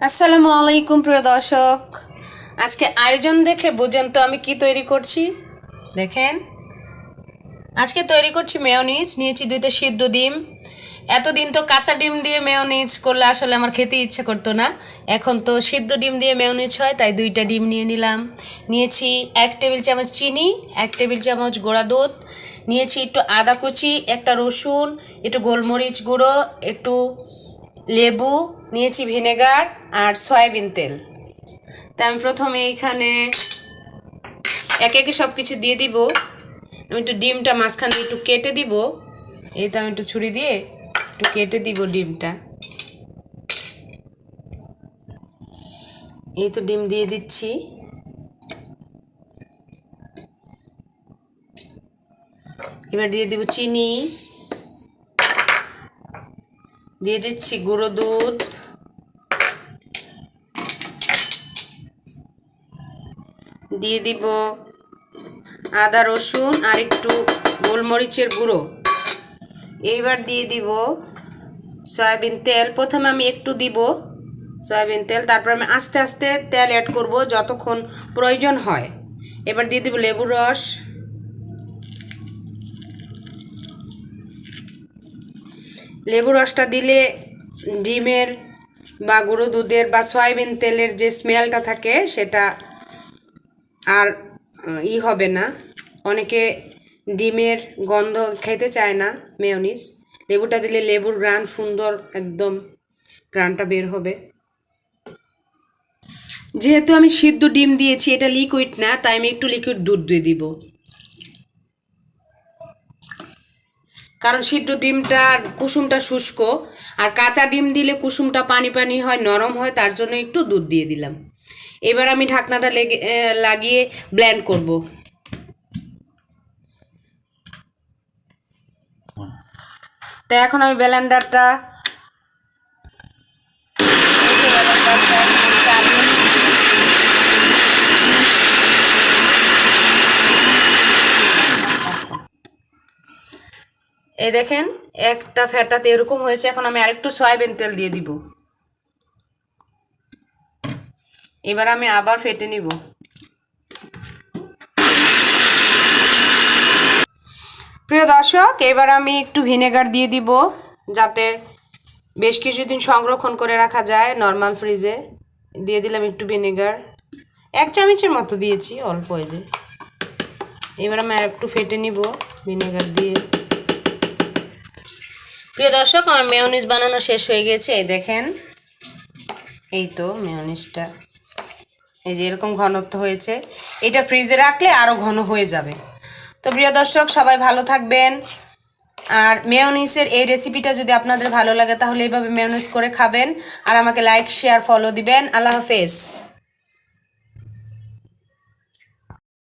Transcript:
আসসালামু আলাইকুম প্রিয় দর্শক, আজকে আয়োজন দেখে বুঝেন তো আমি কি তৈরি করছি। দেখেন, আজকে তৈরি করছি মেয়োনিজ। নিয়েছি 2টা সিদ্ধ ডিম। এতদিন তো কাঁচা ডিম দিয়ে মেয়োনিজ করলে আসলে আমার খেতে ইচ্ছে করতো না, এখন তো সিদ্ধ ডিম দিয়ে মেয়োনিজ হয়, তাই 2টা ডিম নিয়ে নিলাম। নিয়েছি 1 টেবিল চামচ চিনি, 1 টেবিল চামচ গুঁড়া দুধ, নিয়েছি একটু আদা কুচি, একটা রসুন, একটু গোলমরিচ গুঁড়ো, একটু লেবু, নিয়েছি ভিনেগার আর সয়াবিন তেল। তা আমি প্রথমে এইখানে একে একে সব কিছু দিয়ে দিব। আমি একটু ডিমটা মাঝখানে একটু কেটে দিব। এই তো আমি একটু ছুরি দিয়ে একটু কেটে দিব ডিমটা। এই তো ডিম দিয়ে দিচ্ছি। এবার দিয়ে দিব চিনি, দিয়ে দিচ্ছি গুঁড়ো দুধ, দিয়ে দিব আদা রসুন আর একটু গোলমরিচের গুঁড়ো। এইবার দিয়ে দিব সয়াবিন তেল। প্রথমে আমি একটু দিব সয়াবিন তেল, তারপর আমি আস্তে আস্তে তেল অ্যাড করব যতক্ষণ প্রয়োজন হয়। এবার দিয়ে দিব লেবুর রস, লেবুর রসটা দিলে ডিমের বা গুঁড়ো দুধের বা সয়াবিন তেলের যে স্মেলটা থাকে সেটা আর হবে না। অনেকে ডিমের গন্ধ খেতে চায় না মেয়োনিজ। লেবুটা দিলে লেবুর ঘ্রাণ সুন্দর, একদম ঘ্রাণটা বের হবে। যেহেতু আমি সিদ্ধ ডিম দিয়েছি, এটা লিকুইড না, তাই আমি একটু লিকুইড দুধ দিয়ে দিব, কারণ সিদ্ধ ডিমটার কুসুমটা শুষ্ক আর কাঁচা ডিম দিলে কুসুমটা পানি পানি হয়, নরম হয়, তার জন্য একটু দুধ দিয়ে দিলাম। এবার আমি ঢাকনাটা লাগিয়ে ব্লেন্ড করব। তো এখন আমি ব্লেন্ডারটা এই দেখেন একটা ফ্যাটাতে এরকম হয়েছে। এখন আমি আরেকটু সয়াবিন তেল দিয়ে দিব। এবার আমি আবার ফেটে নিব। প্রিয় দর্শক, এবার আমি একটু ভিনেগার দিয়ে দিব যাতে বেশ কিছুদিন সংরক্ষণ করে রাখা যায় নর্মাল ফ্রিজে। দিয়ে দিলাম একটু ভিনেগার, 1 চামচের মতো দিয়েছি, অল্প এই যে। এবার আমি আর একটু ফেটে নিব ভিনেগার দিয়ে। প্রিয় দর্শক, আমার মেয়োনিজ বানানো শেষ হয়ে গেছে। এই দেখেন, এই তো মেয়োনিজটা এই যে এরকম ঘনত্ব হয়েছে। এটা ফ্রিজে রাখলে আরও ঘন হয়ে যাবে। তো প্রিয় দর্শক, সবাই ভালো থাকবেন। আর মেয়োনিজের এই রেসিপিটা যদি আপনাদের ভালো লাগে তাহলে এইভাবে মেয়োনিজ করে খাবেন। আর আমাকে লাইক শেয়ার ফলো দিবেন। আল্লাহ হাফেজ।